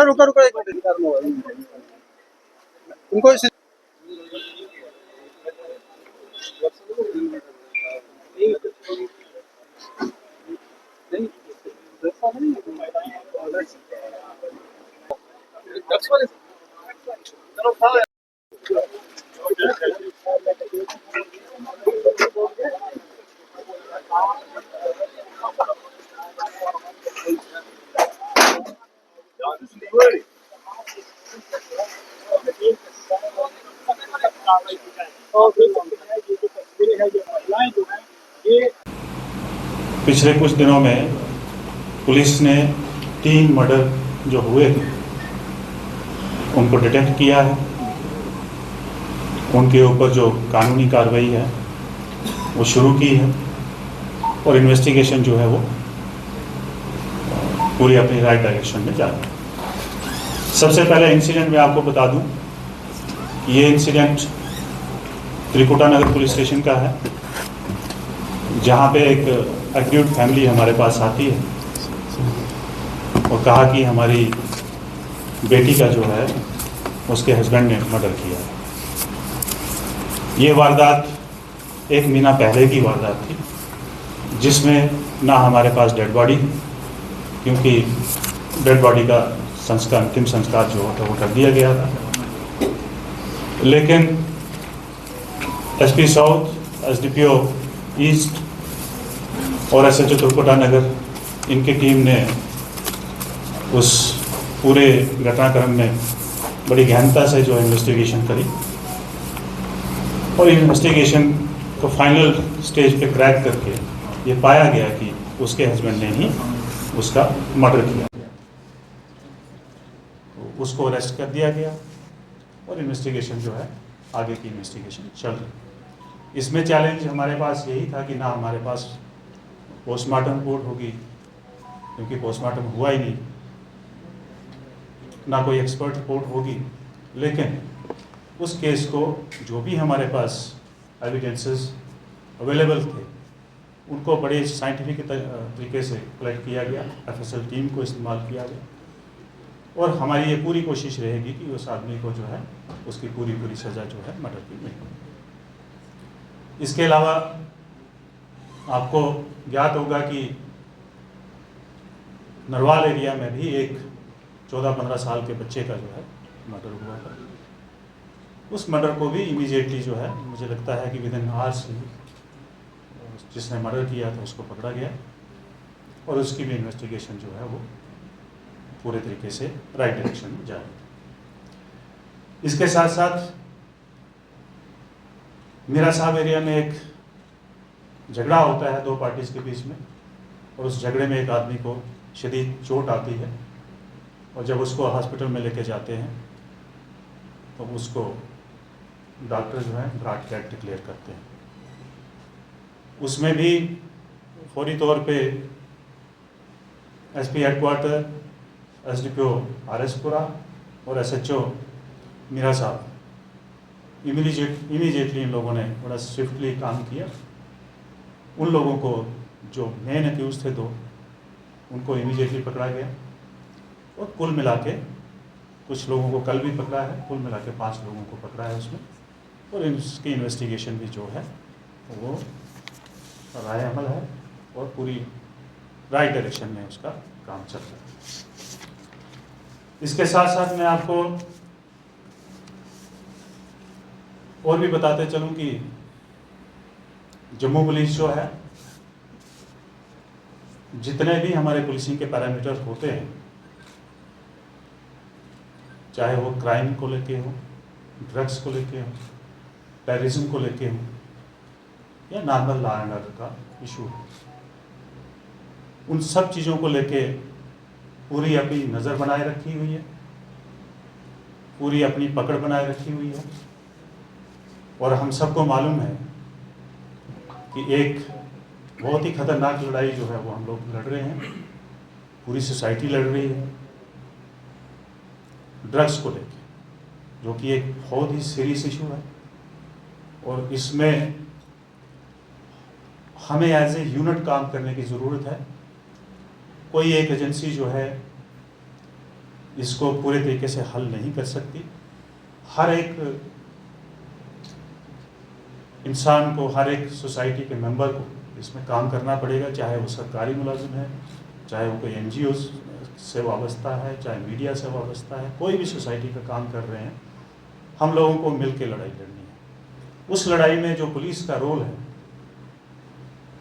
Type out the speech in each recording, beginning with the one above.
रुका रुका एक मिनट उनको पिछले कुछ दिनों में पुलिस ने 3 मर्डर जो हुए थे उनको डिटेक्ट किया है। उनके ऊपर जो कानूनी कार्रवाई है वो शुरू की है और इन्वेस्टिगेशन जो है वो पूरी अपनी राइट डायरेक्शन में जा रही है। सबसे पहले इंसिडेंट मैं आपको बता दूं, ये incident Trikuta Nagar police station का है, जहाँ पे एक एक्यूट फैमिली हमारे पास आती है और कहा कि हमारी बेटी का जो है उसके हस्बैंड ने मर्डर किया है। ये वारदात 1 महीना पहले की वारदात थी, जिसमें ना हमारे पास डेड बॉडी, क्योंकि डेड बॉडी का संस्कार, अंतिम संस्कार जो होता है वो कर दिया गया था। लेकिन एसपी साउथ, एसडीपीओ ईस्ट और एसएचओ त्रिकुटा नगर, इनकी टीम ने उस पूरे घटनाक्रम में बड़ी गहनता से जो इन्वेस्टिगेशन करी और इन्वेस्टिगेशन को फाइनल स्टेज पे क्रैक करके ये पाया गया कि उसके हस्बैंड ने ही उसका मर्डर किया। तो उसको अरेस्ट कर दिया गया और इन्वेस्टिगेशन जो है आगे की इन्वेस्टिगेशन चल रही। इसमें चैलेंज हमारे पास यही था कि ना हमारे पास पोस्टमार्टम रिपोर्ट होगी, क्योंकि पोस्टमार्टम हुआ ही नहीं, ना कोई एक्सपर्ट रिपोर्ट होगी। लेकिन उस केस को जो भी हमारे पास एविडेंसेस अवेलेबल थे उनको बड़े साइंटिफिक तरीके से कलेक्ट किया गया, एफएसएल टीम को इस्तेमाल किया गया और हमारी ये पूरी कोशिश रहेगी कि उस आदमी को जो है उसकी पूरी सज़ा जो है मर्डर की मिले। इसके अलावा आपको ज्ञात होगा कि नरवाल एरिया में भी एक 14-15 साल के बच्चे का जो है मर्डर हुआ था। उस मर्डर को भी इमीडिएटली जो है, मुझे लगता है कि विदिन आवर्स जिसने मर्डर किया था उसको पकड़ा गया और उसकी भी इन्वेस्टिगेशन जो है वो पूरे तरीके से राइट डायरेक्शन में जा रही है। इसके साथ साथ मीरा साहब एरिया में एक झगड़ा होता है 2 पार्टीज के बीच में और उस झगड़े में एक आदमी को शदीद चोट आती है और जब उसको हॉस्पिटल में लेके जाते हैं तो उसको डॉक्टर जो है ब्रॉड डेड डिक्लेयर करते हैं। उसमें भी फौरी तौर पे एसपी हेडक्वार्टर, एसडीपीओ आरएसपुरा और एसएचओ मीरा साहब इमीडिएटली इन लोगों ने बड़ा स्विफ्टली काम किया। उन लोगों को जो मेन अक्यूज थे 2 उनको इमीडिएटली पकड़ा गया और कुल मिला के कुछ लोगों को कल भी पकड़ा है, कुल मिला के 5 लोगों को पकड़ा है उसमें और इसकी इन्वेस्टिगेशन भी जो है वो राय अमल है और पूरी राइट डायरेक्शन में उसका काम चल रहा है। इसके साथ साथ मैं आपको और भी बताते चलूं कि जम्मू पुलिस जो है, जितने भी हमारे पुलिसिंग के पैरामीटर होते हैं, चाहे वो क्राइम को लेके हो, ड्रग्स को लेके हो, टेररिज्म को लेके हो या नॉर्मल लॉ एंड ऑर्डर का इशू हो, उन सब चीज़ों को लेके पूरी अपनी नज़र बनाए रखी हुई है, पूरी अपनी पकड़ बनाए रखी हुई है। और हम सबको मालूम है कि एक बहुत ही खतरनाक लड़ाई जो है वो हम लोग लड़ रहे हैं, पूरी सोसाइटी लड़ रही है ड्रग्स को लेकर, जो कि एक बहुत ही सीरियस इशू है। और इसमें हमें एज ए यूनिट काम करने की ज़रूरत है। कोई एक एजेंसी जो है इसको पूरे तरीके से हल नहीं कर सकती। हर एक इंसान को, हर एक सोसाइटी के मेंबर को इसमें काम करना पड़ेगा, चाहे वो सरकारी मुलाजिम है, चाहे वो कोई NGO से वाबस्ता है, चाहे मीडिया से वाबस्ता है, कोई भी सोसाइटी का काम कर रहे हैं, हम लोगों को मिल के लड़ाई लड़नी है। उस लड़ाई में जो पुलिस का रोल है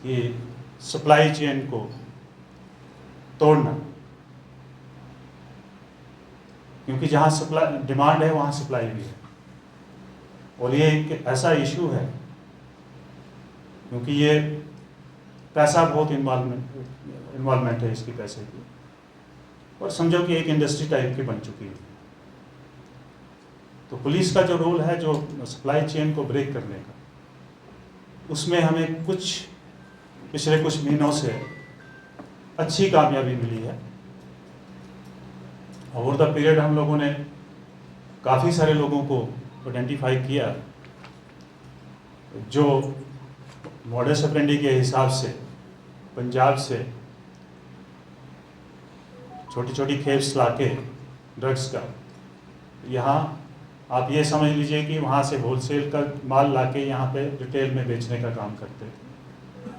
कि सप्लाई चेन को तोड़ना, क्योंकि जहाँ सप्लाई डिमांड है वहाँ सप्लाई भी है। और ये एक ऐसा इशू है क्योंकि ये पैसा बहुत इन्वॉल्वमेंट है इसकी, पैसे की, और समझो कि एक इंडस्ट्री टाइप की बन चुकी है। तो पुलिस का जो रोल है, जो सप्लाई चेन को ब्रेक करने का, उसमें हमें पिछले कुछ महीनों से अच्छी कामयाबी मिली है। ओवर द पीरियड हम लोगों ने काफ़ी सारे लोगों को आइडेंटिफाई किया जो मॉडस ऑपरेंडी के हिसाब से पंजाब से छोटी छोटी खेप्स लाके ड्रग्स का, यहाँ आप ये समझ लीजिए कि वहाँ से होलसेल का माल लाके यहाँ पे रिटेल में बेचने का काम करते थे।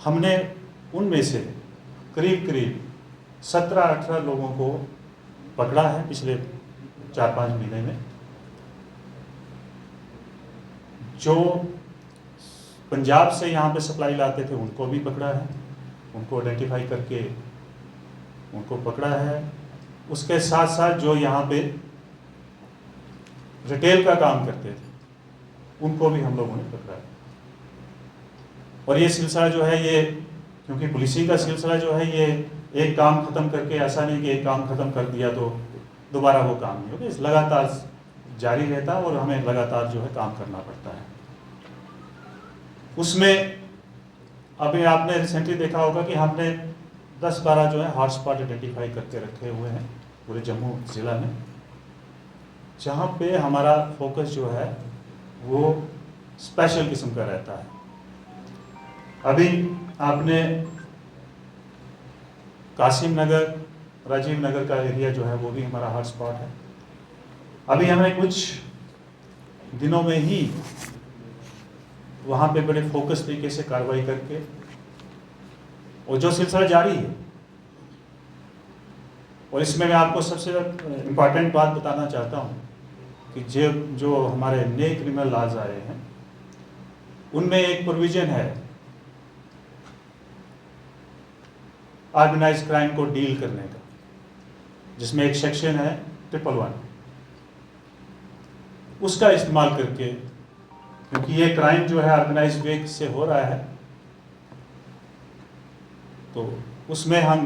हमने उनमें से करीब 17-18 लोगों को पकड़ा है पिछले 4-5 महीने में, जो पंजाब से यहाँ पे सप्लाई लाते थे उनको भी पकड़ा है, उनको आइडेंटिफाई करके उनको पकड़ा है। उसके साथ साथ जो यहाँ पे रिटेल का काम करते थे उनको भी हम लोगों ने पकड़ा है। और ये सिलसिला जो है, ये क्योंकि पुलिसिंग का सिलसिला जो है, ये एक काम ख़त्म करके, ऐसा नहीं कि एक काम ख़त्म कर दिया तो दोबारा वो काम नहीं होगा, इस लगातार जारी रहता है और हमें लगातार जो है काम करना पड़ता है। उसमें अभी आपने रिसेंटली देखा होगा कि हमने 10-12 जो है हॉटस्पॉट आइडेंटिफाई करके रखे हुए हैं पूरे जम्मू ज़िला में, जहाँ पे हमारा फोकस जो है वो स्पेशल किस्म का रहता है। अभी आपने कासिम नगर, राजीव नगर का एरिया जो है वो भी हमारा हॉटस्पॉट है। अभी हमें कुछ दिनों में ही वहाँ पे बड़े फोकस तरीके से कार्रवाई करके, और जो सिलसिला जारी है, और इसमें मैं आपको सबसे इम्पॉर्टेंट बात बताना चाहता हूँ कि जो हमारे नए क्रिमिनल लॉज आए हैं उनमें एक प्रोविजन है ऑर्गेनाइज्ड क्राइम को डील करने का, जिसमें एक सेक्शन है 111, उसका इस्तेमाल करके, क्योंकि ये क्राइम जो है ऑर्गेनाइज्ड वे से हो रहा है, तो उसमें हम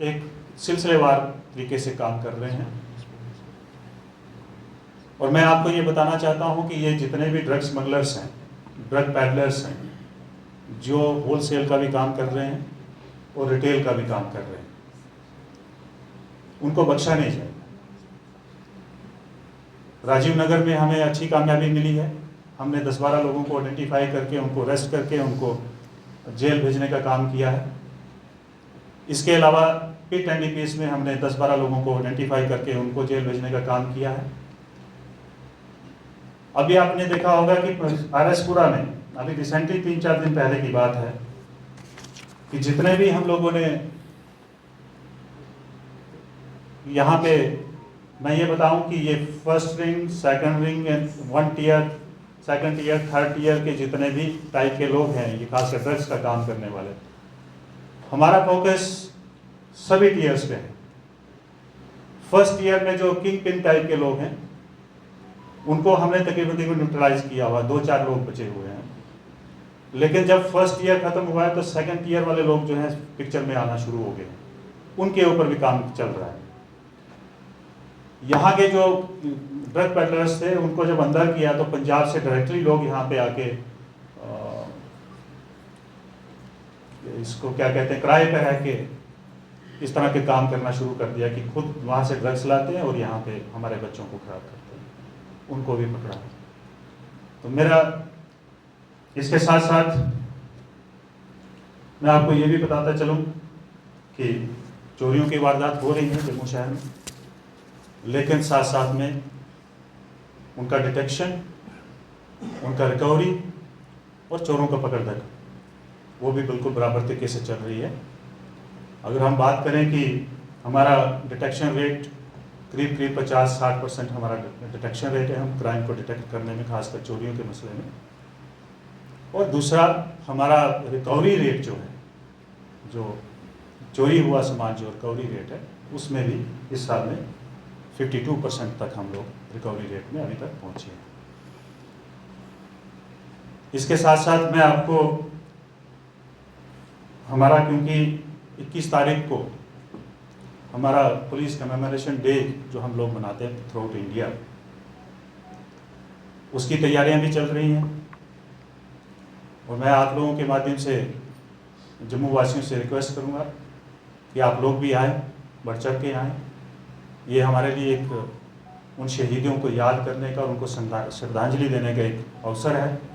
एक सिलसिलेवार तरीके से काम कर रहे हैं। और मैं आपको ये बताना चाहता हूँ कि ये जितने भी ड्रग स्मगलर्स हैं, ड्रग पैडलर्स हैं, जो होलसेल का भी काम कर रहे हैं और रिटेल का भी काम कर रहे हैं, उनको बख्शा नहीं जाएगा। राजीव नगर में हमें अच्छी कामयाबी मिली है। हमने 10-12 लोगों को आइडेंटिफाई करके उनको अरेस्ट करके उनको जेल भेजने का काम किया है। इसके अलावा पिट NDPS में हमने 10-12 लोगों को आइडेंटिफाई करके उनको जेल भेजने का काम किया है। अभी आपने देखा होगा कि RSपुरा में अभी रिसेंटली 3-4 दिन पहले की बात है कि जितने भी हम लोगों ने यहाँ पे, मैं ये बताऊं कि ये first ring, second ring and 1 tier, second tier, third tier के जितने भी टाइप के लोग हैं, ये खासकर ड्रग्स का काम करने वाले, हमारा फोकस सभी टियर्स पे है। फर्स्ट टियर में जो किंग पिन टाइप के लोग हैं उनको हमने तकरीबन न्यूट्रलाइज किया हुआ, 2-4 लोग बचे हुए हैं। लेकिन जब फर्स्ट ईयर खत्म हुआ है तो सेकंड ईयर वाले लोग जो हैं पिक्चर में आना शुरू हो गए, उनके ऊपर भी काम चल रहा है। यहाँ के जो ड्रग पेडलर्स थे उनको जब अंदर किया तो पंजाब से डायरेक्टली लोग यहाँ पे आके इसको क्या कहते हैं, किराए पे है कि इस तरह के काम करना शुरू कर दिया कि खुद वहाँ से ड्रग्स लाते हैं और यहाँ पे हमारे बच्चों को खराब करते हैं, उनको भी पकड़ा। तो मेरा इसके साथ साथ मैं आपको ये भी बताता चलूँ कि चोरियों की वारदात हो रही है जम्मू शहर में, लेकिन साथ साथ में उनका डिटेक्शन, उनका रिकवरी और चोरों का पकड़ धर वो भी बिल्कुल बराबर तरीके से चल रही है। अगर हम बात करें कि हमारा डिटेक्शन रेट करीब 50-60% हमारा डिटेक्शन रेट है, हम क्राइम को डिटेक्ट करने में, खासकर चोरियों के मसले में। और दूसरा हमारा रिकवरी रेट जो है, जो चोरी हुआ सामान जो रिकवरी रेट है, उसमें भी इस साल में 52% तक हम लोग रिकवरी रेट में अभी तक पहुँचे हैं। इसके साथ साथ मैं आपको हमारा, क्योंकि 21 तारीख को हमारा पुलिस कमेमोरेशन डे जो हम लोग मनाते हैं थ्रू आउट इंडिया, उसकी तैयारियां भी चल रही हैं। और मैं आप लोगों के माध्यम से जम्मू वासियों से रिक्वेस्ट करूंगा कि आप लोग भी आएँ, बढ़ चढ़ के आएँ। ये हमारे लिए एक उन शहीदों को याद करने का, उनको श्रद्धांजलि देने का एक अवसर है।